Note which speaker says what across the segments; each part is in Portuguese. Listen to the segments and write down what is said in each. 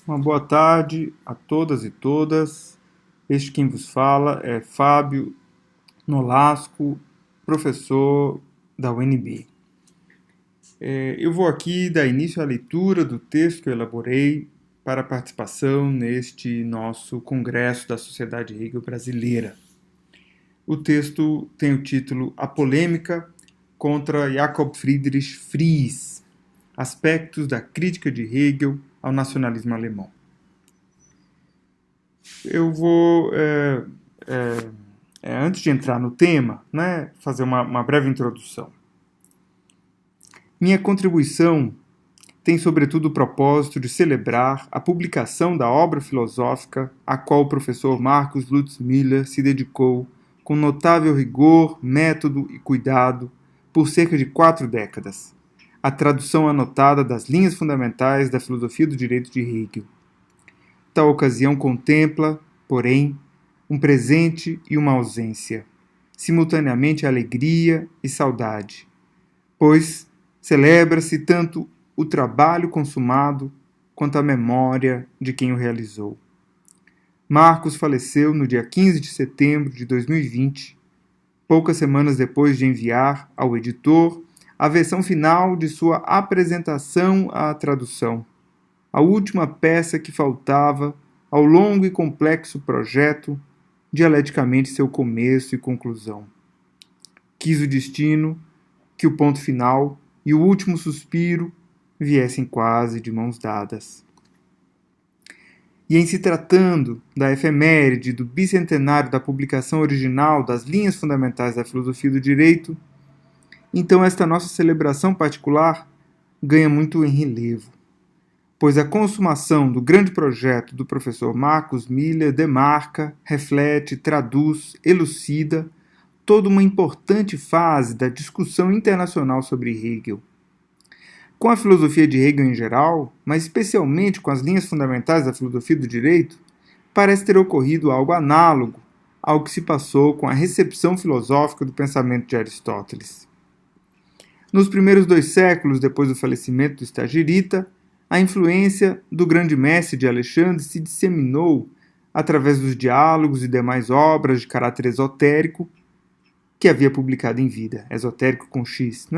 Speaker 1: Uma boa tarde a todas e todas. Este quem vos fala é Fábio Nolasco, professor da UNB. Eu vou aqui dar início à leitura do texto que eu elaborei para participação neste nosso Congresso da Sociedade Hegel Brasileira. O texto tem o título A Polêmica contra Jacob Friedrich Fries, Aspectos da Crítica de Hegel ao Nacionalismo Alemão. Eu vou, antes de entrar no tema, fazer uma breve introdução. Minha contribuição tem sobretudo o propósito de celebrar a publicação da obra filosófica a qual o professor Marcus Lutz Müller se dedicou com notável rigor, método e cuidado por cerca de 4 décadas, a tradução anotada das linhas fundamentais da filosofia do direito de Hegel. Tal ocasião contempla, porém, um presente e uma ausência, simultaneamente alegria e saudade, pois celebra-se tanto o trabalho consumado quanto a memória de quem o realizou. Marcos faleceu no dia 15 de setembro de 2020, poucas semanas depois de enviar ao editor a versão final de sua apresentação à tradução, a última peça que faltava ao longo e complexo projeto, dialeticamente seu começo e conclusão. Quis o destino que o ponto final e o último suspiro viessem quase de mãos dadas. E em se tratando da efeméride do bicentenário da publicação original das linhas fundamentais da filosofia do direito, então esta nossa celebração particular ganha muito em relevo, pois a consumação do grande projeto do professor Marcus Müller demarca, reflete, traduz, elucida toda uma importante fase da discussão internacional sobre Hegel. Com a filosofia de Hegel em geral, mas especialmente com as linhas fundamentais da filosofia do direito, parece ter ocorrido algo análogo ao que se passou com a recepção filosófica do pensamento de Aristóteles. Nos primeiros 2 séculos depois do falecimento do Stagirita, a influência do grande mestre de Alexandre se disseminou através dos diálogos e demais obras de caráter esotérico que havia publicado em vida, esotérico com X,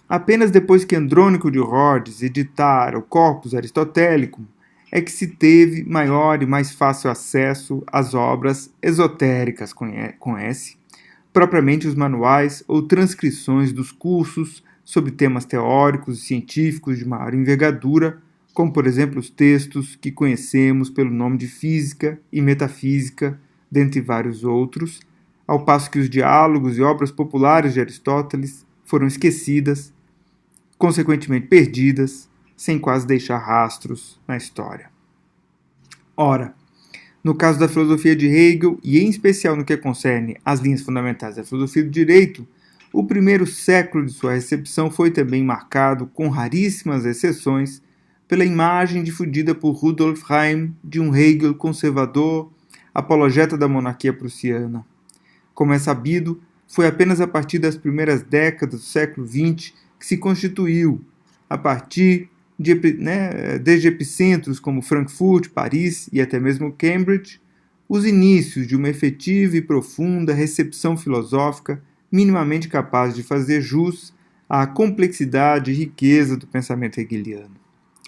Speaker 1: Apenas depois que Andrônico de Rhodes editara o Corpus Aristotelicum é que se teve maior e mais fácil acesso às obras esotéricas com S, propriamente os manuais ou transcrições dos cursos sobre temas teóricos e científicos de maior envergadura, como, por exemplo, os textos que conhecemos pelo nome de Física e Metafísica, dentre vários outros, ao passo que os diálogos e obras populares de Aristóteles foram esquecidas, consequentemente perdidas, sem quase deixar rastros na história. Ora, no caso da filosofia de Hegel, e em especial no que concerne às linhas fundamentais da filosofia do direito, o primeiro século de sua recepção foi também marcado, com raríssimas exceções, pela imagem difundida por Rudolf Heim de um Hegel conservador, apologeta da monarquia prussiana. Como é sabido, foi apenas a partir das primeiras décadas do século XX que se constituiu, a partir desde epicentros como Frankfurt, Paris e até mesmo Cambridge, os inícios de uma efetiva e profunda recepção filosófica minimamente capaz de fazer jus à complexidade e riqueza do pensamento hegeliano.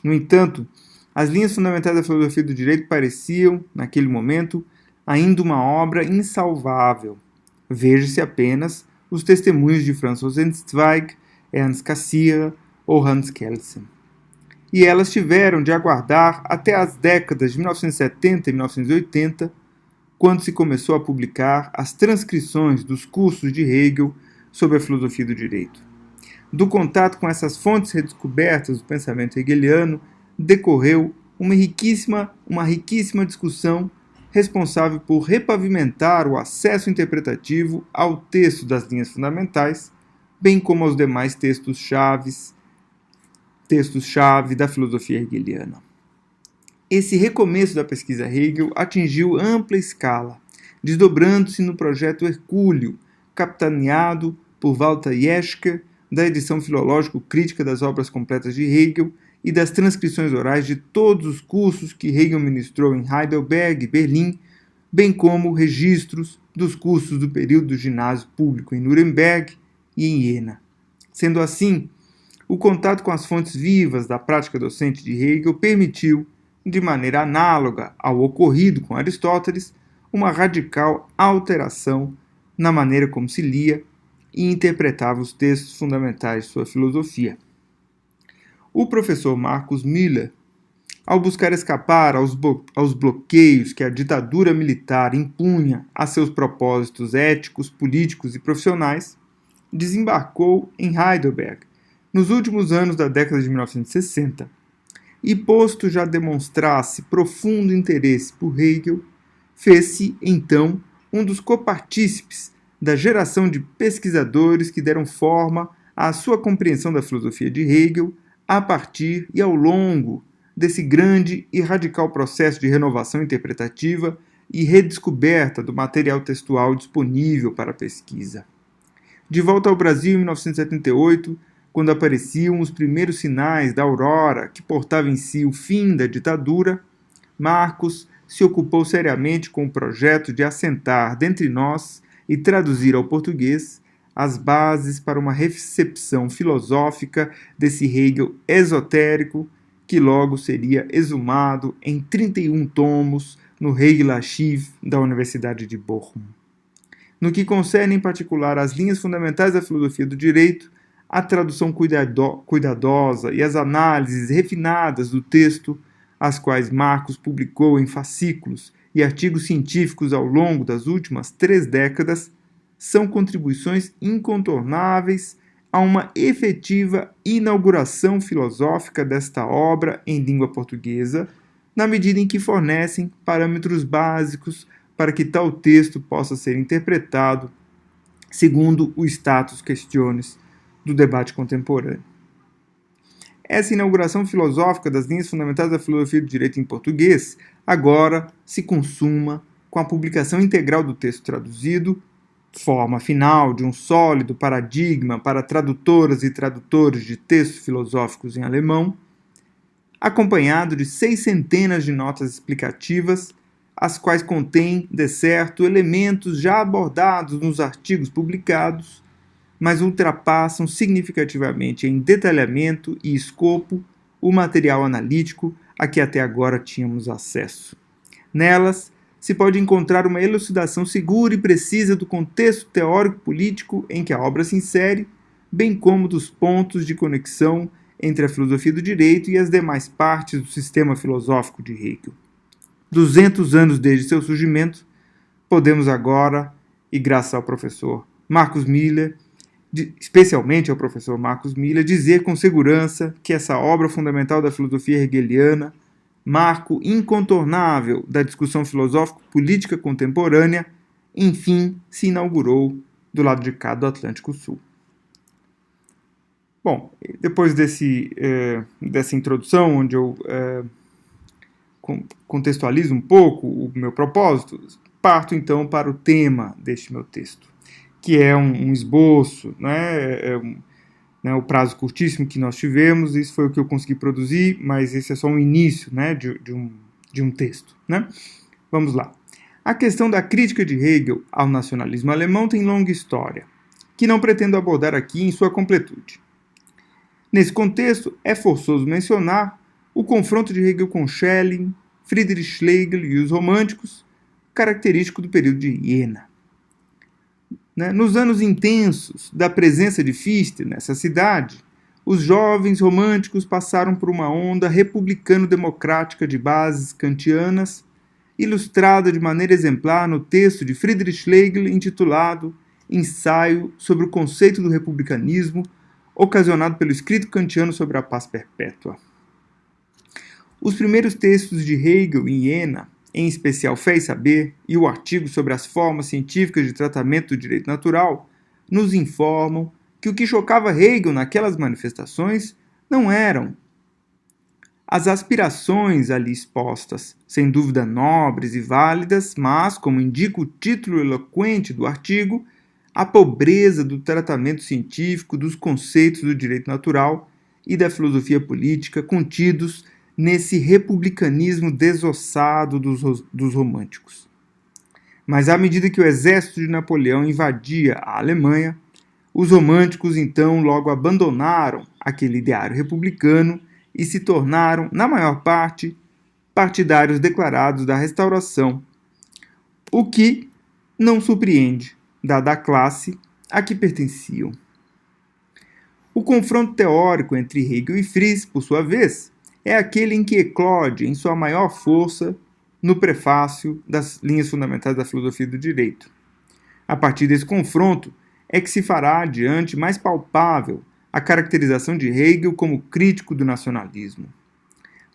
Speaker 1: No entanto, as linhas fundamentais da filosofia do direito pareciam, naquele momento, ainda uma obra insalvável. Veja-se apenas os testemunhos de Franz Rosenzweig, Ernst Cassirer ou Hans Kelsen. E elas tiveram de aguardar até as décadas de 1970 e 1980, quando se começou a publicar as transcrições dos cursos de Hegel sobre a filosofia do direito. Do contato com essas fontes redescobertas do pensamento hegeliano, decorreu uma riquíssima discussão responsável por repavimentar o acesso interpretativo ao texto das linhas fundamentais, bem como aos demais textos-chave da filosofia hegeliana. Esse recomeço da pesquisa Hegel atingiu ampla escala, desdobrando-se no projeto Hercúleo, capitaneado por Walter Jeschke, da edição filológico-crítica das obras completas de Hegel, e das transcrições orais de todos os cursos que Hegel ministrou em Heidelberg e Berlim, bem como registros dos cursos do período do ginásio público em Nuremberg e em Iena. Sendo assim, o contato com as fontes vivas da prática docente de Hegel permitiu, de maneira análoga ao ocorrido com Aristóteles, uma radical alteração na maneira como se lia e interpretava os textos fundamentais de sua filosofia. O professor Marcus Miller, ao buscar escapar aos bloqueios que a ditadura militar impunha a seus propósitos éticos, políticos e profissionais, desembarcou em Heidelberg nos últimos anos da década de 1960 e, posto já demonstrasse profundo interesse por Hegel, fez-se, então, um dos copartícipes da geração de pesquisadores que deram forma à sua compreensão da filosofia de Hegel a partir e ao longo desse grande e radical processo de renovação interpretativa e redescoberta do material textual disponível para pesquisa. De volta ao Brasil em 1978, quando apareciam os primeiros sinais da aurora que portava em si o fim da ditadura, Marcus se ocupou seriamente com o projeto de assentar dentre nós e traduzir ao português as bases para uma recepção filosófica desse Hegel esotérico que logo seria exumado em 31 tomos no Hegel-Archiv da Universidade de Bochum. No que concerne em particular às linhas fundamentais da filosofia do direito, a tradução cuidadosa e as análises refinadas do texto, as quais Marcus publicou em fascículos e artigos científicos ao longo das últimas 3 décadas, são contribuições incontornáveis a uma efetiva inauguração filosófica desta obra em língua portuguesa, na medida em que fornecem parâmetros básicos para que tal texto possa ser interpretado segundo o status questiones do debate contemporâneo. Essa inauguração filosófica das linhas fundamentais da filosofia do direito em português agora se consuma com a publicação integral do texto traduzido, forma final de um sólido paradigma para tradutoras e tradutores de textos filosóficos em alemão, acompanhado de 600 de notas explicativas, as quais contêm, de certo, elementos já abordados nos artigos publicados, mas ultrapassam significativamente em detalhamento e escopo o material analítico a que até agora tínhamos acesso. Nelas, se pode encontrar uma elucidação segura e precisa do contexto teórico-político em que a obra se insere, bem como dos pontos de conexão entre a filosofia do direito e as demais partes do sistema filosófico de Hegel. 200 anos desde seu surgimento, podemos agora, e graças ao professor Marcus Miller, especialmente ao professor Marcus Miller, dizer com segurança que essa obra fundamental da filosofia hegeliana, marco incontornável da discussão filosófico-política contemporânea, enfim, se inaugurou do lado de cá do Atlântico Sul. Bom, depois dessa introdução, onde eu contextualizo um pouco o meu propósito, parto então para o tema deste meu texto, que é um esboço, o prazo curtíssimo que nós tivemos, isso foi o que eu consegui produzir, mas esse é só um início, de um texto. Vamos lá. A questão da crítica de Hegel ao nacionalismo alemão tem longa história, que não pretendo abordar aqui em sua completude. Nesse contexto, é forçoso mencionar o confronto de Hegel com Schelling, Friedrich Schlegel e os românticos, característico do período de Iena. Nos anos intensos da presença de Fichte nessa cidade, os jovens românticos passaram por uma onda republicano-democrática de bases kantianas, ilustrada de maneira exemplar no texto de Friedrich Schlegel intitulado Ensaio sobre o conceito do republicanismo, ocasionado pelo escrito kantiano sobre a paz perpétua. Os primeiros textos de Hegel em Iena, em especial Fé e Saber, e o artigo sobre as formas científicas de tratamento do direito natural, nos informam que o que chocava Hegel naquelas manifestações não eram as aspirações ali expostas, sem dúvida nobres e válidas, mas, como indica o título eloquente do artigo, a pobreza do tratamento científico dos conceitos do direito natural e da filosofia política contidos nesse republicanismo desossado dos românticos. Mas à medida que o exército de Napoleão invadia a Alemanha, os românticos então logo abandonaram aquele ideário republicano e se tornaram, na maior parte, partidários declarados da Restauração, o que não surpreende, dada a classe a que pertenciam. O confronto teórico entre Hegel e Fries, por sua vez, é aquele em que eclode em sua maior força no prefácio das linhas fundamentais da filosofia do direito. A partir desse confronto é que se fará adiante mais palpável a caracterização de Hegel como crítico do nacionalismo.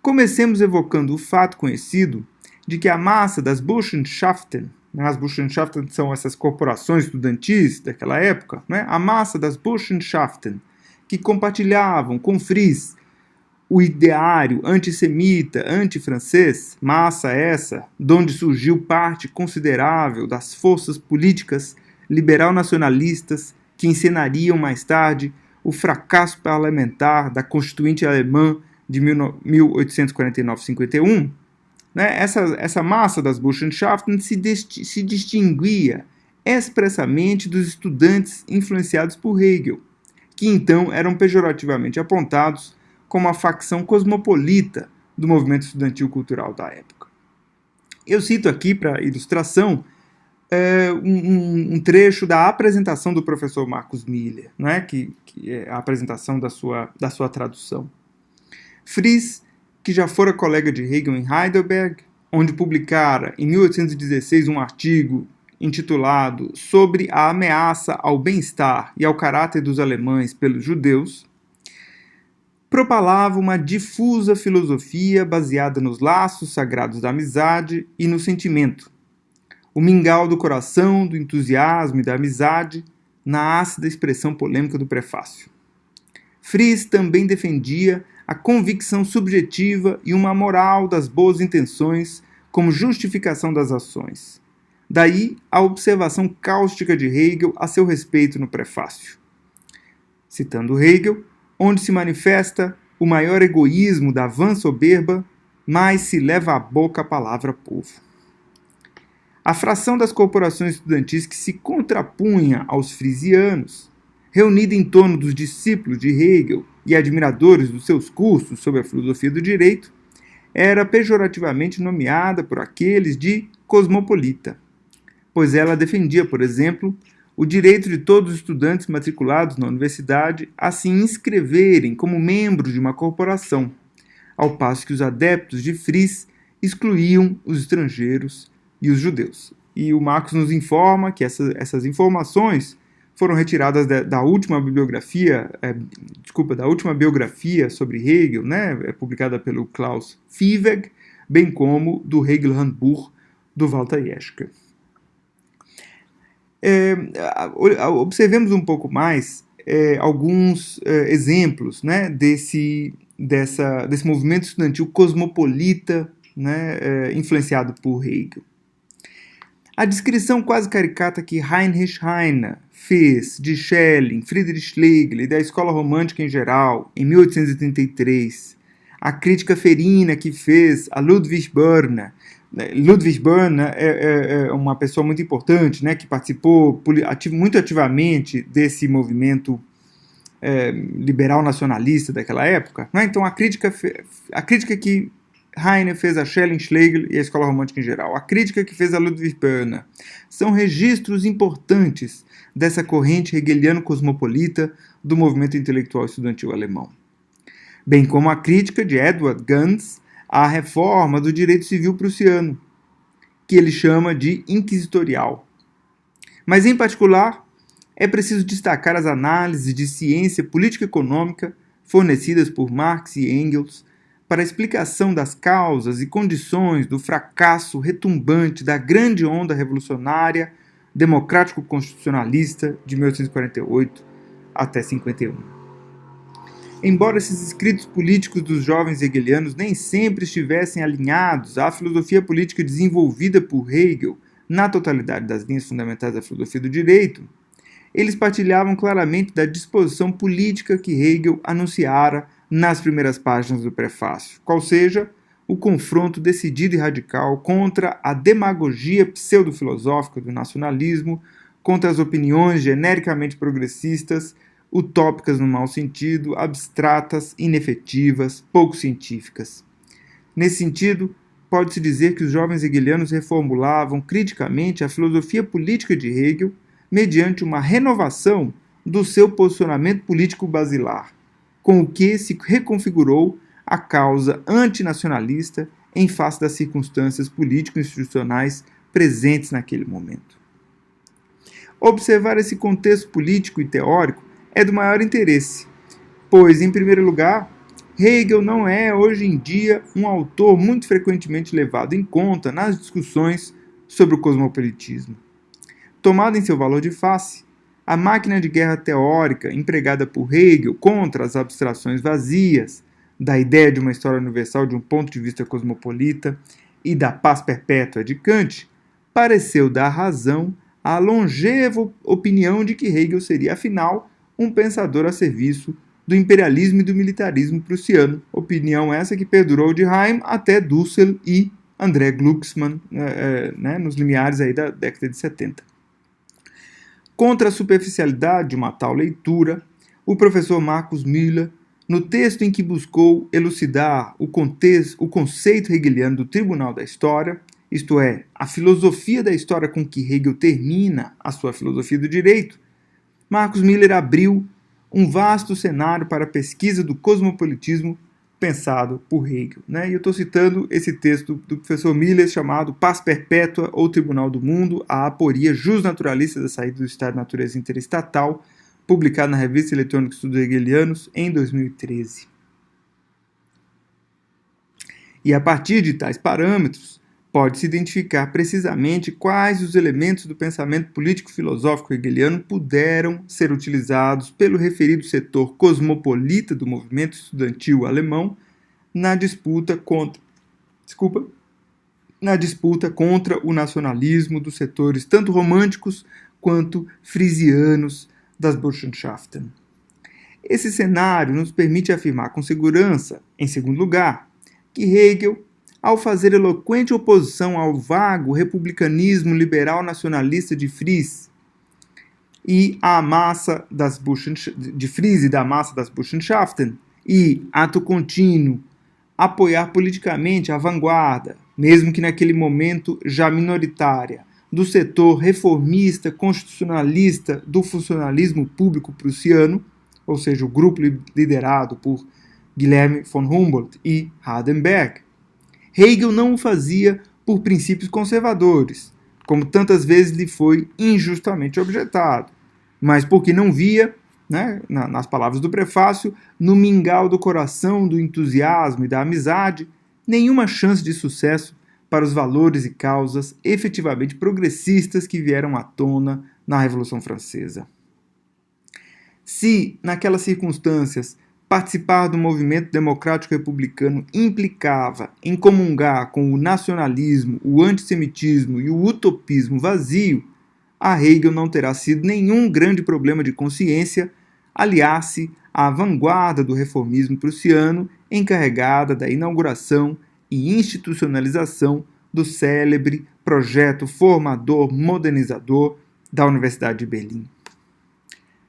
Speaker 1: Comecemos evocando o fato conhecido de que a massa das Burschenschaften, as Burschenschaften são essas corporações estudantis daquela época, a massa das Burschenschaften, que compartilhavam com Fries o ideário antissemita, antifrancês, massa essa, donde surgiu parte considerável das forças políticas liberal-nacionalistas que encenariam mais tarde o fracasso parlamentar da Constituinte Alemã de 1849-51, essa massa das Burschenschaften se distinguia expressamente dos estudantes influenciados por Hegel, que então eram pejorativamente apontados como a facção cosmopolita do movimento estudantil cultural da época. Eu cito aqui, para ilustração, um trecho da apresentação do professor Marcus Miller, que é a apresentação da sua tradução. Fries, que já fora colega de Hegel em Heidelberg, onde publicara em 1816 um artigo intitulado Sobre a ameaça ao bem-estar e ao caráter dos alemães pelos judeus, propalava uma difusa filosofia baseada nos laços sagrados da amizade e no sentimento, o mingau do coração, do entusiasmo e da amizade, na ácida expressão polêmica do prefácio. Fries também defendia a convicção subjetiva e uma moral das boas intenções como justificação das ações. Daí a observação cáustica de Hegel a seu respeito no prefácio. Citando Hegel, onde se manifesta o maior egoísmo da vã soberba, mais se leva à boca a palavra povo. A fração das corporações estudantis que se contrapunha aos frisianos, reunida em torno dos discípulos de Hegel e admiradores dos seus cursos sobre a filosofia do direito, era pejorativamente nomeada por aqueles de cosmopolita, pois ela defendia, por exemplo, o direito de todos os estudantes matriculados na universidade a se inscreverem como membros de uma corporação, ao passo que os adeptos de Fries excluíam os estrangeiros e os judeus. E o Marcos nos informa que essas informações foram retiradas da última biografia sobre Hegel, publicada pelo Klaus Viehweg, bem como do Hegel Handbuch do Walter Jeschke. Observemos um pouco mais alguns exemplos desse movimento estudantil cosmopolita influenciado por Hegel. A descrição quase caricata que Heinrich Heine fez de Schelling, Friedrich Schlegel e da escola romântica em geral, em 1833, a crítica ferina que fez a Ludwig Börne. Ludwig Börne é uma pessoa muito importante, que participou muito ativamente desse movimento liberal nacionalista daquela época. Então, a crítica que Heine fez a Schelling, Schlegel e a escola romântica em geral, a crítica que fez a Ludwig Börne, são registros importantes dessa corrente hegeliano-cosmopolita do movimento intelectual estudantil alemão. Bem como a crítica de Edward Ganz à reforma do direito civil prussiano, que ele chama de inquisitorial. Mas, em particular, é preciso destacar as análises de ciência política-econômica fornecidas por Marx e Engels para a explicação das causas e condições do fracasso retumbante da grande onda revolucionária democrático-constitucionalista de 1848 até 51. Embora esses escritos políticos dos jovens hegelianos nem sempre estivessem alinhados à filosofia política desenvolvida por Hegel na totalidade das linhas fundamentais da filosofia do direito, eles partilhavam claramente da disposição política que Hegel anunciara nas primeiras páginas do prefácio, qual seja o confronto decidido e radical contra a demagogia pseudo-filosófica do nacionalismo, contra as opiniões genericamente progressistas, utópicas no mau sentido, abstratas, inefetivas, pouco científicas. Nesse sentido, pode-se dizer que os jovens hegelianos reformulavam criticamente a filosofia política de Hegel mediante uma renovação do seu posicionamento político basilar, com o que se reconfigurou a causa antinacionalista em face das circunstâncias político-institucionais presentes naquele momento. Observar esse contexto político e teórico é do maior interesse, pois, em primeiro lugar, Hegel não é, hoje em dia, um autor muito frequentemente levado em conta nas discussões sobre o cosmopolitismo. Tomada em seu valor de face, a máquina de guerra teórica empregada por Hegel contra as abstrações vazias da ideia de uma história universal de um ponto de vista cosmopolita e da paz perpétua de Kant pareceu dar razão à longeva opinião de que Hegel seria, afinal, um pensador a serviço do imperialismo e do militarismo prussiano, opinião essa que perdurou de Heim até Dussel e André Glucksmann, nos limiares aí da década de 70. Contra a superficialidade de uma tal leitura, o professor Marcus Müller, no texto em que buscou elucidar o conceito hegeliano do Tribunal da História, isto é, a filosofia da história com que Hegel termina a sua filosofia do direito, Marcus Müller abriu um vasto cenário para a pesquisa do cosmopolitismo pensado por Hegel. E eu estou citando esse texto do professor Müller chamado Paz Perpétua ou Tribunal do Mundo, a aporia justnaturalista da saída do Estado de Natureza Interestatal, publicado na Revista Eletrônica Estudos Hegelianos em 2013. E a partir de tais parâmetros, pode-se identificar precisamente quais os elementos do pensamento político-filosófico hegeliano puderam ser utilizados pelo referido setor cosmopolita do movimento estudantil alemão na disputa contra o nacionalismo dos setores tanto românticos quanto frisianos das Burschenschaften. Esse cenário nos permite afirmar com segurança, em segundo lugar, que Hegel, ao fazer eloquente oposição ao vago republicanismo liberal nacionalista de Fries e à massa das Burschenschaften, e, ato contínuo, apoiar politicamente a vanguarda, mesmo que naquele momento já minoritária, do setor reformista constitucionalista do funcionalismo público prussiano, ou seja, o grupo liderado por Guilherme von Humboldt e Hardenberg, Hegel não o fazia por princípios conservadores, como tantas vezes lhe foi injustamente objetado, mas porque não via, nas palavras do prefácio, no mingau do coração, do entusiasmo e da amizade, nenhuma chance de sucesso para os valores e causas efetivamente progressistas que vieram à tona na Revolução Francesa. Se, naquelas circunstâncias, participar do movimento democrático republicano implicava em comungar com o nacionalismo, o antissemitismo e o utopismo vazio, a Hegel não terá sido nenhum grande problema de consciência aliar-se à vanguarda do reformismo prussiano encarregada da inauguração e institucionalização do célebre projeto formador modernizador da Universidade de Berlim.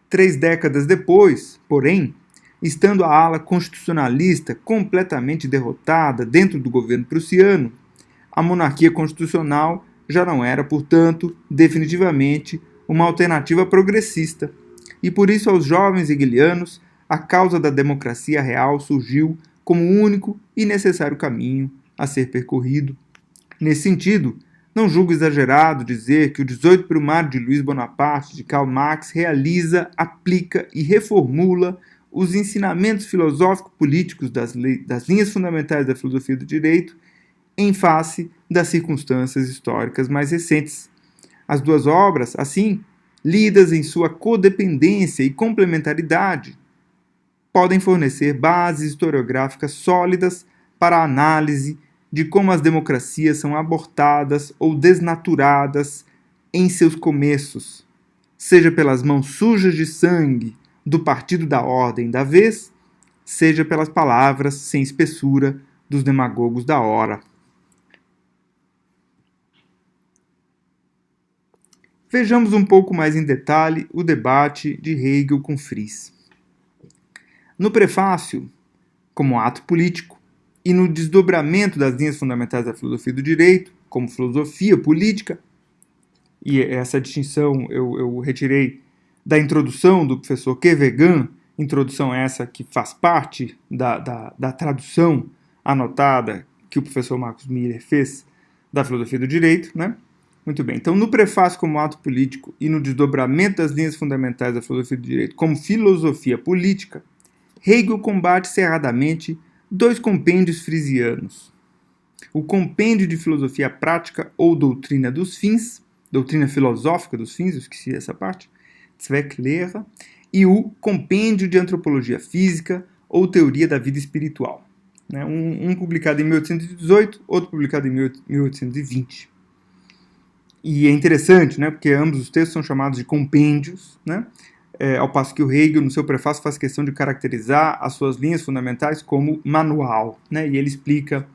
Speaker 1: 3 décadas depois, porém, estando a ala constitucionalista completamente derrotada dentro do governo prussiano, a monarquia constitucional já não era, portanto, definitivamente uma alternativa progressista, e por isso aos jovens hegelianos a causa da democracia real surgiu como o único e necessário caminho a ser percorrido. Nesse sentido, não julgo exagerado dizer que o 18 Brumário de Luiz Bonaparte de Karl Marx realiza, aplica e reformula os ensinamentos filosófico-políticos das linhas fundamentais da filosofia do direito em face das circunstâncias históricas mais recentes. As duas obras, assim, lidas em sua codependência e complementaridade, podem fornecer bases historiográficas sólidas para a análise de como as democracias são abortadas ou desnaturadas em seus começos, seja pelas mãos sujas de sangue do partido da ordem da vez, seja pelas palavras sem espessura dos demagogos da hora. Vejamos um pouco mais em detalhe o debate de Hegel com Fries. No prefácio, como ato político, e no desdobramento das linhas fundamentais da filosofia do direito, como filosofia política, e essa distinção eu retirei da introdução do professor Kevegan, introdução essa que faz parte da tradução anotada que o professor Marcos Miller fez da filosofia do direito, né? Muito bem, então no prefácio como ato político e no desdobramento das linhas fundamentais da filosofia do direito como filosofia política, Hegel combate cerradamente dois compêndios frisianos. O compêndio de filosofia prática ou doutrina dos fins, doutrina filosófica dos fins, eu esqueci essa parte, Zwecklehre, e o compêndio de antropologia física ou teoria da vida espiritual. Um publicado em 1818, outro publicado em 1820. E é interessante, né, porque ambos os textos são chamados de compêndios, né, ao passo que o Hegel, no seu prefácio, faz questão de caracterizar as suas linhas fundamentais como manual, né, e ele explica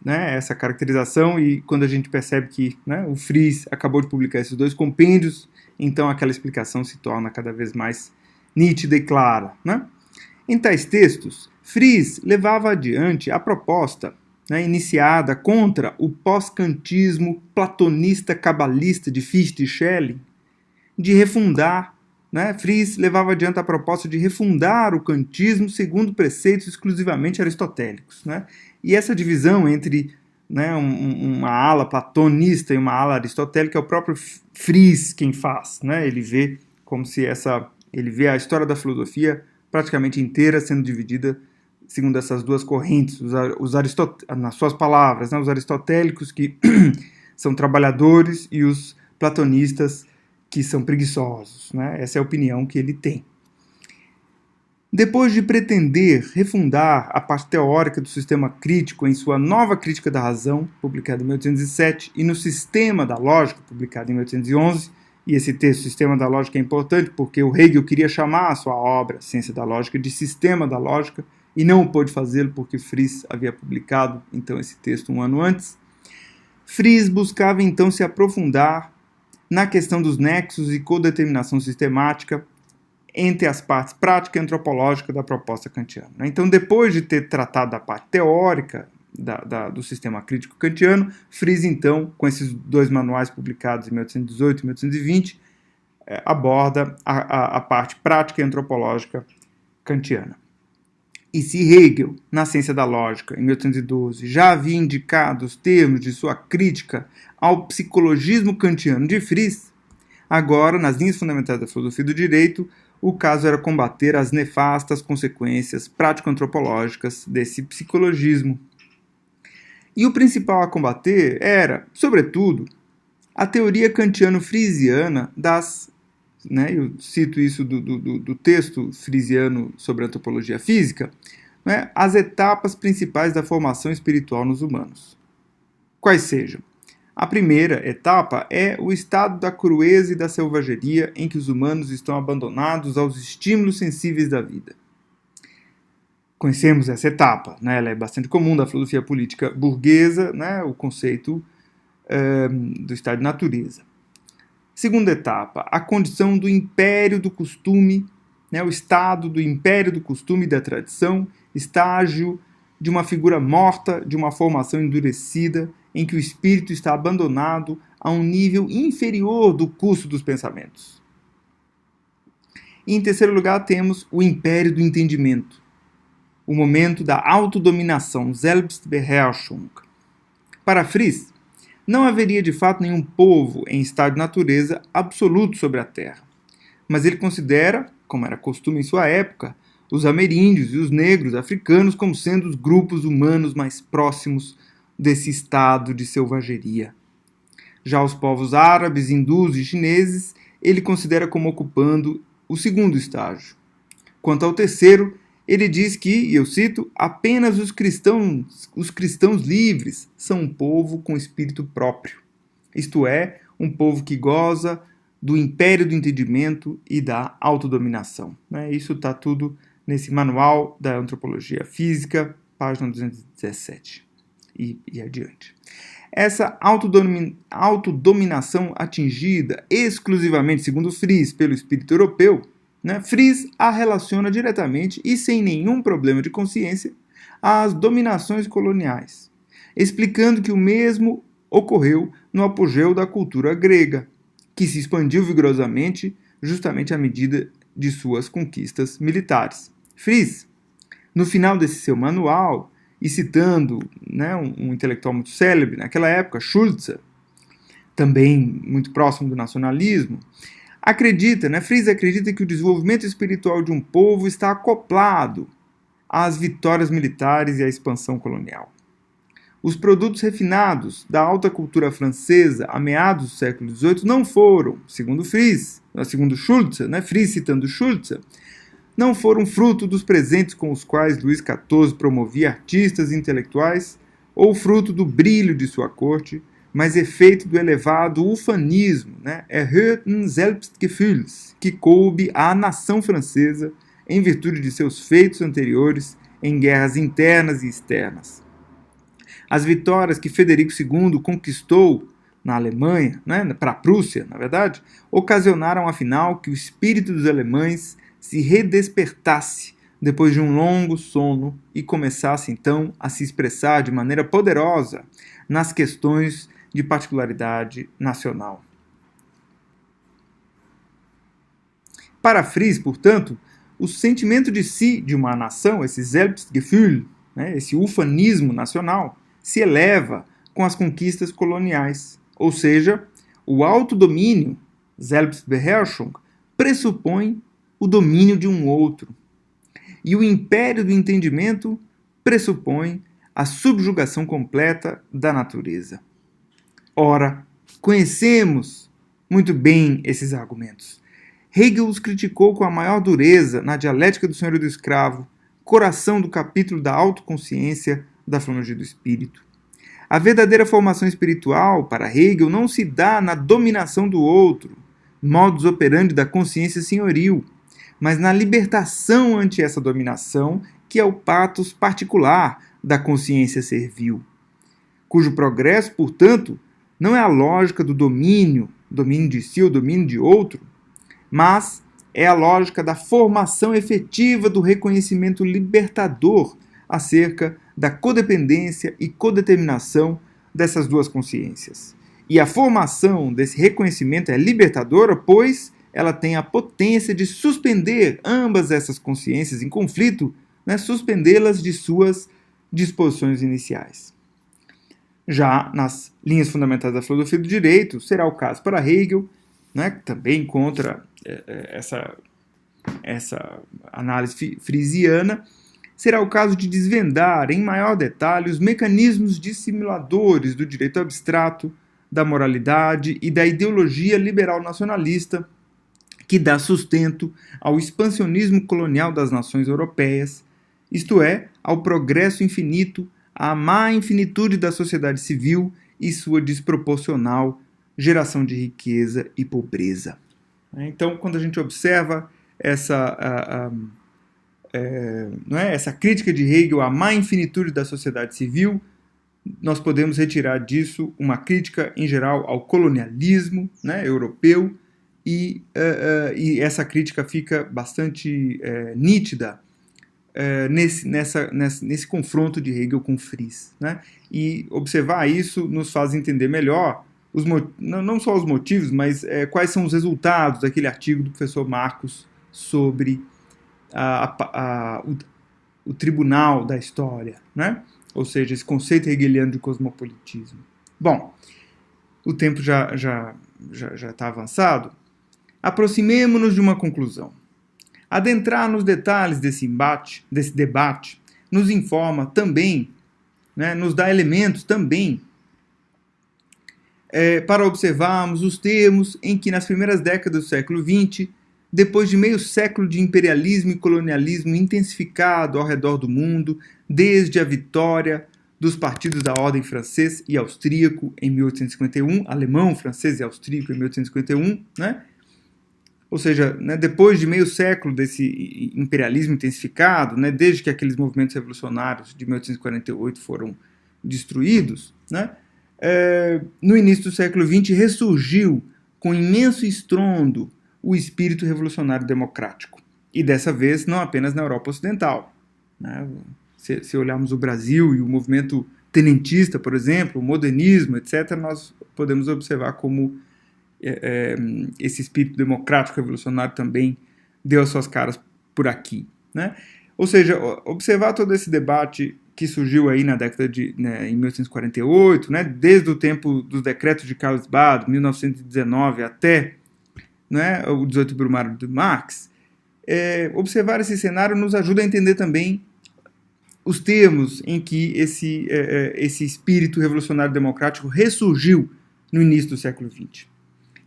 Speaker 1: né, essa caracterização, e quando a gente percebe que, né, o Fries acabou de publicar esses dois compêndios, então aquela explicação se torna cada vez mais nítida e clara, né? Em tais textos, Fries levava adiante a proposta, né, iniciada contra o pós-kantismo platonista cabalista de Fichte e Schelling, de refundar, né, Fries levava adiante a proposta de refundar o kantismo segundo preceitos exclusivamente aristotélicos, né? E essa divisão entre, né, uma ala platonista e uma ala aristotélica é o próprio Fries quem faz, né? Ele vê como se ele vê a história da filosofia praticamente inteira sendo dividida segundo essas duas correntes, nas suas palavras, né, os aristotélicos que são trabalhadores e os platonistas que são preguiçosos, né? Essa é a opinião que ele tem. Depois de pretender refundar a parte teórica do sistema crítico em sua Nova Crítica da Razão, publicada em 1807, e no Sistema da Lógica, publicado em 1811, e esse texto, Sistema da Lógica, é importante porque o Hegel queria chamar a sua obra, Ciência da Lógica, de Sistema da Lógica, e não pôde fazê-lo porque Fries havia publicado então esse texto um ano antes. Fries buscava então se aprofundar na questão dos nexos e codeterminação sistemática entre as partes prática e antropológica da proposta kantiana. Então, depois de ter tratado da parte teórica do sistema crítico kantiano, Fries, então, com esses dois manuais publicados em 1818 e 1820, aborda a parte prática e antropológica kantiana. E se Hegel, na Ciência da Lógica, em 1812, já havia indicado os termos de sua crítica ao psicologismo kantiano de Fries, agora, nas linhas fundamentais da filosofia do direito, o caso era combater as nefastas consequências prático-antropológicas desse psicologismo. E o principal a combater era, sobretudo, a teoria kantiano-friesiana das... Né, eu cito isso do texto frisiano sobre antropologia física, né, as etapas principais da formação espiritual nos humanos. Quais sejam? A primeira etapa é o estado da crueza e da selvageria em que os humanos estão abandonados aos estímulos sensíveis da vida. Conhecemos essa etapa, né, ela é bastante comum da filosofia política burguesa, né, o conceito do estado de natureza. Segunda etapa, a condição do império do costume, né, o estado do império do costume e da tradição, estágio de uma figura morta, de uma formação endurecida, em que o espírito está abandonado a um nível inferior do curso dos pensamentos. E em terceiro lugar temos o império do entendimento, o momento da autodominação, Selbstbeherrschung. Para Fries, não haveria de fato nenhum povo em estado de natureza absoluto sobre a terra. Mas ele considera, como era costume em sua época, os ameríndios e os negros africanos como sendo os grupos humanos mais próximos desse estado de selvageria. Já os povos árabes, hindus e chineses, ele considera como ocupando o segundo estágio. Quanto ao terceiro, ele diz que, e eu cito, apenas os cristãos livres são um povo com espírito próprio. Isto é, um povo que goza do império do entendimento e da autodominação. Isso está tudo nesse Manual da Antropologia Física, página 217 e adiante. Essa autodominação atingida exclusivamente, segundo Fries, pelo espírito europeu, né, Fries a relaciona diretamente e sem nenhum problema de consciência às dominações coloniais, explicando que o mesmo ocorreu no apogeu da cultura grega, que se expandiu vigorosamente justamente à medida de suas conquistas militares. Fries, no final desse seu manual, e citando, né, um intelectual muito célebre naquela época, Schulze, também muito próximo do nacionalismo, Fries acredita que o desenvolvimento espiritual de um povo está acoplado às vitórias militares e à expansão colonial. Os produtos refinados da alta cultura francesa a meados do século XVIII não foram, segundo Schulze, né, Fries citando Schulze, não foram fruto dos presentes com os quais Luís XIV promovia artistas e intelectuais, ou fruto do brilho de sua corte, mas efeito do elevado ufanismo, né, erhöhten Selbstgefühls, que coube à nação francesa em virtude de seus feitos anteriores em guerras internas e externas. As vitórias que Frederico II conquistou na Alemanha, né, para a Prússia, na verdade, ocasionaram afinal que o espírito dos alemães se redespertasse depois de um longo sono e começasse então a se expressar de maneira poderosa nas questões de particularidade nacional. Para Fries, portanto, o sentimento de si de uma nação, esse Selbstgefühl, né, esse ufanismo nacional, se eleva com as conquistas coloniais, ou seja, o autodomínio, Selbstbeherrschung, pressupõe o domínio de um outro. E o império do entendimento pressupõe a subjugação completa da natureza. Ora, conhecemos muito bem esses argumentos. Hegel os criticou com a maior dureza na Dialética do Senhor e do Escravo, coração do capítulo da autoconsciência da filologia do espírito. A verdadeira formação espiritual, para Hegel, não se dá na dominação do outro, modus operandi da consciência senhoril, mas na libertação ante essa dominação, que é o pathos particular da consciência servil, cujo progresso, portanto, não é a lógica do domínio de si ou domínio de outro, mas é a lógica da formação efetiva do reconhecimento libertador acerca da codependência e codeterminação dessas duas consciências. E a formação desse reconhecimento é libertadora, pois ela tem a potência de suspender ambas essas consciências em conflito, né, suspendê-las de suas disposições iniciais. Já nas linhas fundamentais da filosofia do direito, será o caso para Hegel, né, também contra essa análise friesiana, será o caso de desvendar em maior detalhe os mecanismos dissimuladores do direito abstrato, da moralidade e da ideologia liberal nacionalista, que dá sustento ao expansionismo colonial das nações europeias, isto é, ao progresso infinito, à má infinitude da sociedade civil e sua desproporcional geração de riqueza e pobreza. Então, quando a gente observa essa crítica de Hegel à má infinitude da sociedade civil, nós podemos retirar disso uma crítica, em geral, ao colonialismo, né, europeu, e essa crítica fica bastante nítida nesse confronto de Hegel com Fries, né? E observar isso nos faz entender melhor, não só os motivos, mas quais são os resultados daquele artigo do professor Marcos sobre o tribunal da história, né? Ou seja, esse conceito hegeliano de cosmopolitismo. Bom, o tempo já está avançado. Aproximemo-nos de uma conclusão. Adentrar nos detalhes desse debate, nos informa também, né, nos dá elementos também para observarmos os termos em que, nas primeiras décadas do século XX, depois de meio século de imperialismo e colonialismo intensificado ao redor do mundo, desde a vitória dos partidos da ordem francês e austríaco em 1851, alemão, francês e austríaco em 1851, né? Ou seja, né, depois de meio século desse imperialismo intensificado, né, desde que aqueles movimentos revolucionários de 1848 foram destruídos, né, no início do século XX ressurgiu com imenso estrondo o espírito revolucionário democrático. E dessa vez não apenas na Europa Ocidental. Né? Se olharmos o Brasil e o movimento tenentista, por exemplo, o modernismo, etc., nós podemos observar como esse espírito democrático revolucionário também deu as suas caras por aqui. Né? Ou seja, observar todo esse debate que surgiu aí na década em 1848, né, desde o tempo dos decretos de Carlsbad, 1919, até, né, o 18 Brumário de Marx, observar esse cenário nos ajuda a entender também os termos em que esse espírito revolucionário democrático ressurgiu no início do século XX.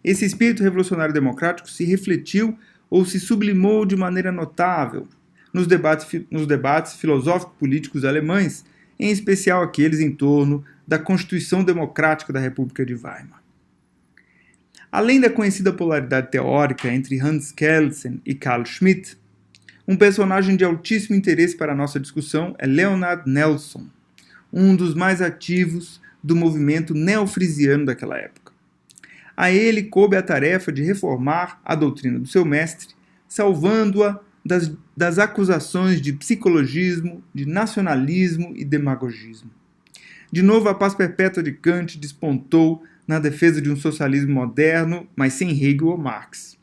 Speaker 1: Esse espírito revolucionário democrático se refletiu ou se sublimou de maneira notável nos debates filosófico-políticos alemães, em especial aqueles em torno da Constituição Democrática da República de Weimar. Além da conhecida polaridade teórica entre Hans Kelsen e Carl Schmitt, um personagem de altíssimo interesse para a nossa discussão é Leonard Nelson, um dos mais ativos do movimento neofrisiano daquela época. A ele coube a tarefa de reformar a doutrina do seu mestre, salvando-a das acusações de psicologismo, de nacionalismo e demagogismo. De novo, a paz perpétua de Kant despontou na defesa de um socialismo moderno, mas sem Hegel ou Marx.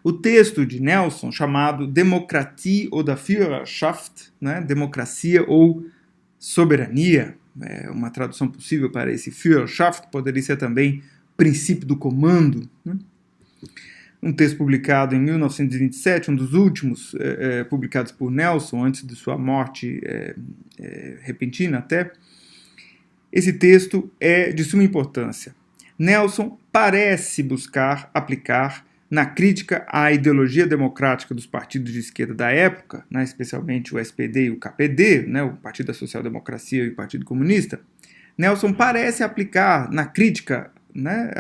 Speaker 1: O texto de Nelson, chamado Demokratie oder Führerschaft, né, democracia ou soberania, uma tradução possível para esse Führerschaft, poderia ser também princípio do comando, né? Um texto publicado em 1927, um dos últimos publicados por Nelson, antes de sua morte repentina até. Esse texto é de suma importância. Nelson parece buscar aplicar na crítica à ideologia democrática dos partidos de esquerda da época, né, especialmente o SPD e o KPD, né, o Partido da Social Democracia e o Partido Comunista. Nelson parece aplicar na crítica, né,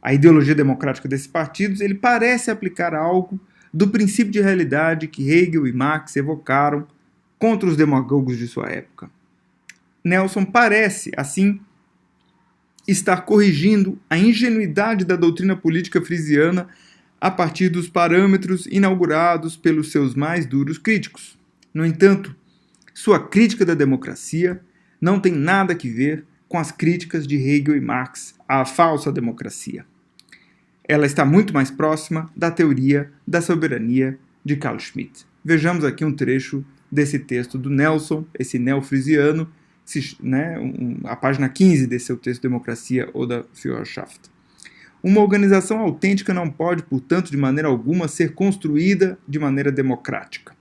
Speaker 1: a ideologia democrática desses partidos, ele parece aplicar algo do princípio de realidade que Hegel e Marx evocaram contra os demagogos de sua época. Nelson parece, assim, estar corrigindo a ingenuidade da doutrina política frisiana a partir dos parâmetros inaugurados pelos seus mais duros críticos. No entanto, sua crítica da democracia não tem nada a ver com as críticas de Hegel e Marx à falsa democracia. Ela está muito mais próxima da teoria da soberania de Carl Schmitt. Vejamos aqui um trecho desse texto do Nelson, esse neofrisiano, né, a página 15 desse seu texto Democracia ou da Führerschaft. Uma organização autêntica não pode, portanto, de maneira alguma, ser construída de maneira democrática.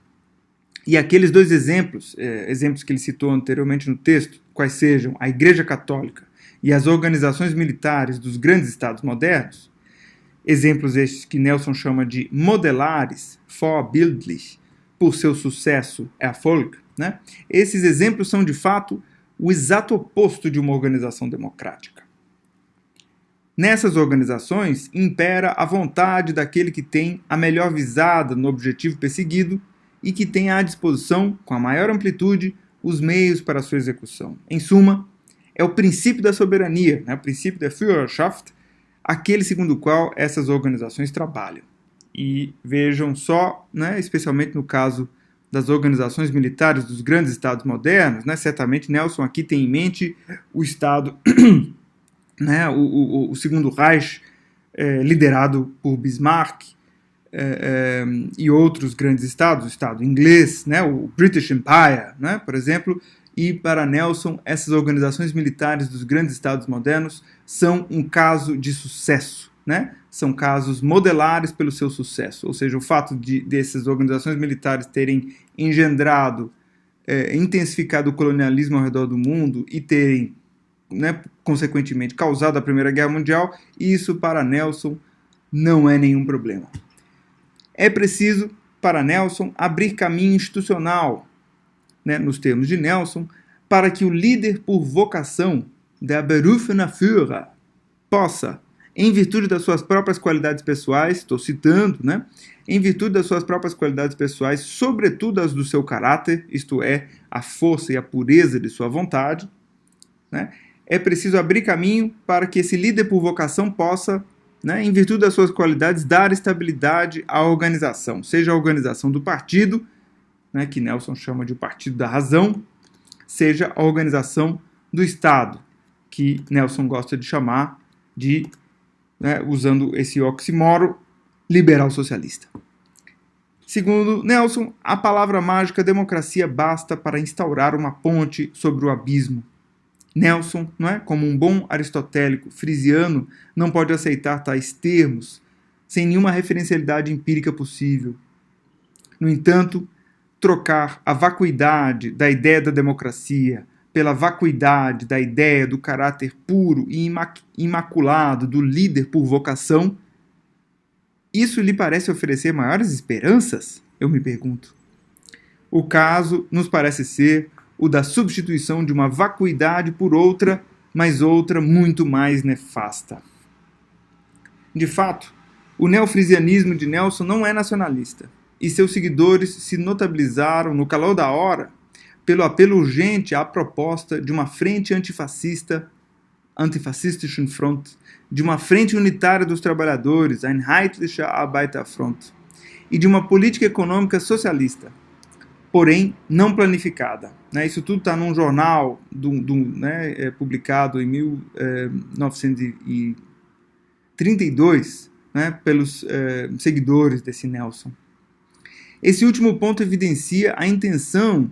Speaker 1: E aqueles dois exemplos que ele citou anteriormente no texto, quais sejam a Igreja Católica e as organizações militares dos grandes estados modernos, exemplos estes que Nelson chama de modelares, vorbildlich, por seu sucesso Erfolg, né? Esses exemplos são, de fato, o exato oposto de uma organização democrática. Nessas organizações, impera a vontade daquele que tem a melhor visada no objetivo perseguido e que tem à disposição, com a maior amplitude, os meios para a sua execução. Em suma, é o princípio da soberania, né, o princípio da Führerschaft, aquele segundo o qual essas organizações trabalham. E vejam só, né, especialmente no caso das organizações militares dos grandes estados modernos, né, certamente Nelson aqui tem em mente o Estado, né, o Segundo Reich, liderado por Bismarck, e outros grandes estados, o Estado inglês, né, o British Empire, né, por exemplo, e para Nelson, essas organizações militares dos grandes estados modernos são um caso de sucesso, né? São casos modelares pelo seu sucesso, ou seja, o fato dessas organizações militares terem engendrado, intensificado o colonialismo ao redor do mundo e terem, né, consequentemente, causado a Primeira Guerra Mundial, isso para Nelson não é nenhum problema. É preciso, para Nelson, abrir caminho institucional, né, nos termos de Nelson, para que o líder por vocação, der berufene Führer, possa, em virtude das suas próprias qualidades pessoais, estou citando, né? Em virtude das suas próprias qualidades pessoais, sobretudo as do seu caráter, isto é, a força e a pureza de sua vontade, né? É preciso abrir caminho para que esse líder por vocação possa, né, em virtude das suas qualidades, dar estabilidade à organização, seja a organização do partido, né, que Nelson chama de partido da razão, seja a organização do Estado, que Nelson gosta de chamar de, né, usando esse oxímoro, liberal socialista. Segundo Nelson, a palavra mágica democracia basta para instaurar uma ponte sobre o abismo. Nelson, não é, como um bom aristotélico frisiano, não pode aceitar tais termos sem nenhuma referencialidade empírica possível. No entanto, trocar a vacuidade da ideia da democracia pela vacuidade da ideia do caráter puro e imaculado do líder por vocação, isso lhe parece oferecer maiores esperanças? Eu me pergunto. O caso nos parece ser o da substituição de uma vacuidade por outra, mas outra muito mais nefasta. De fato, o neofrisianismo de Nelson não é nacionalista, e seus seguidores se notabilizaram no calor da hora pelo apelo urgente à proposta de uma frente antifascista, Antifascistische Front, de uma frente unitária dos trabalhadores, Einheitliche Arbeiterfront, e de uma política econômica socialista, porém não planificada. Isso tudo está num jornal publicado em 1932, pelos seguidores desse Nelson. Esse último ponto evidencia a intenção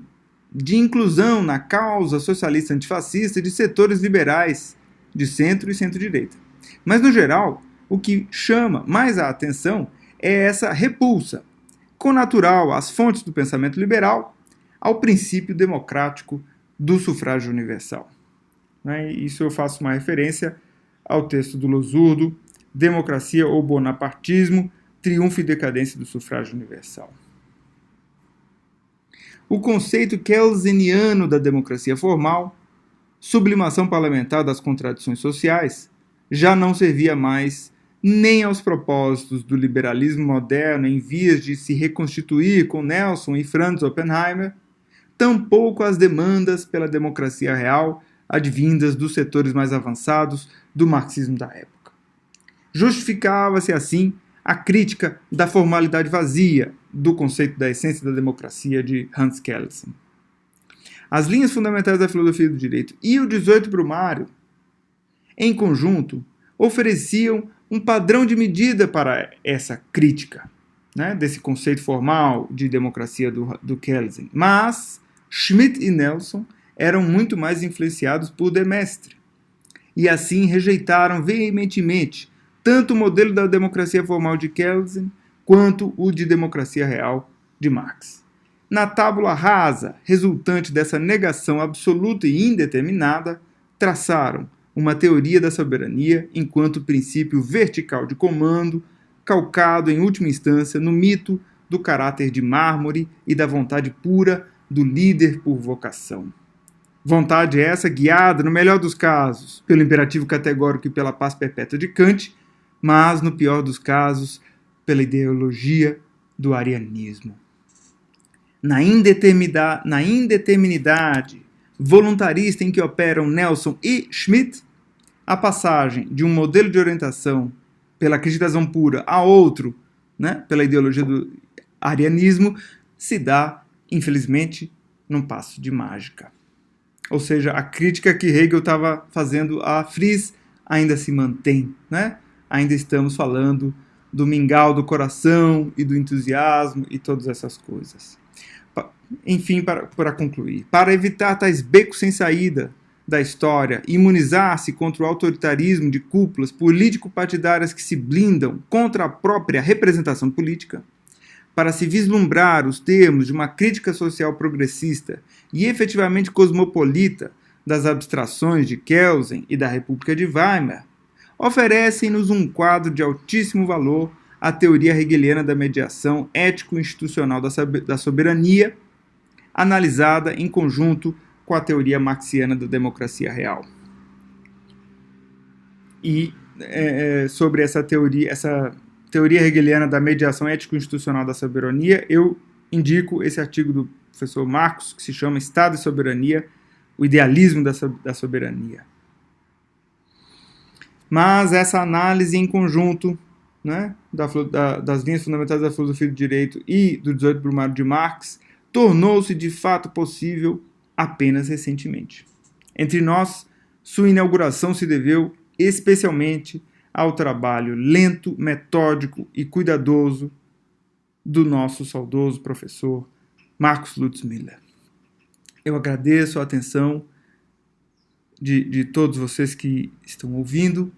Speaker 1: de inclusão na causa socialista antifascista de setores liberais de centro e centro-direita. Mas, no geral, o que chama mais a atenção é essa repulsa connatural às fontes do pensamento liberal ao princípio democrático do sufrágio universal. Isso eu faço uma referência ao texto do Losurdo, Democracia ou Bonapartismo, Triunfo e Decadência do Sufrágio Universal. O conceito kelseniano da democracia formal, sublimação parlamentar das contradições sociais, já não servia mais nem aos propósitos do liberalismo moderno em vias de se reconstituir com Nelson e Franz Oppenheimer, tampouco às demandas pela democracia real advindas dos setores mais avançados do marxismo da época. Justificava-se, assim, a crítica da formalidade vazia do conceito da essência da democracia de Hans Kelsen. As linhas fundamentais da filosofia do direito e o 18 Brumário, em conjunto, ofereciam um padrão de medida para essa crítica, desse conceito formal de democracia do Kelsen. Mas Schmitt e Nelson eram muito mais influenciados por de Maistre, e assim rejeitaram veementemente tanto o modelo da democracia formal de Kelsen quanto o de democracia real de Marx. Na tábula rasa, resultante dessa negação absoluta e indeterminada, traçaram uma teoria da soberania enquanto princípio vertical de comando, calcado em última instância no mito do caráter de mármore e da vontade pura do líder por vocação. Vontade essa guiada, no melhor dos casos, pelo imperativo categórico e pela paz perpétua de Kant, mas, no pior dos casos, pela ideologia do arianismo. Na indeterminidade voluntarista em que operam Nelson e Schmitt, a passagem de um modelo de orientação pela acreditação pura a outro, pela ideologia do arianismo, se dá, infelizmente, num passo de mágica. Ou seja, a crítica que Hegel estava fazendo a Fries ainda se mantém, Ainda estamos falando do mingau do coração e do entusiasmo e todas essas coisas. Enfim, para concluir, para evitar tais becos sem saída da história e imunizar-se contra o autoritarismo de cúpulas político-partidárias que se blindam contra a própria representação política, para se vislumbrar os termos de uma crítica social progressista e efetivamente cosmopolita das abstrações de Kelsen e da República de Weimar, oferecem-nos um quadro de altíssimo valor a teoria hegeliana da mediação ético-institucional da soberania, analisada em conjunto com a teoria marxiana da democracia real. E sobre essa teoria hegeliana da mediação ético-institucional da soberania, eu indico esse artigo do professor Marcos, que se chama Estado e Soberania, o idealismo da soberania. Mas essa análise em conjunto, né, das linhas fundamentais da filosofia do direito e do 18 Brumário de Marx, tornou-se de fato possível apenas recentemente. Entre nós, sua inauguração se deveu especialmente ao trabalho lento, metódico e cuidadoso do nosso saudoso professor Marcos Lutz Miller. Eu agradeço a atenção de todos vocês que estão ouvindo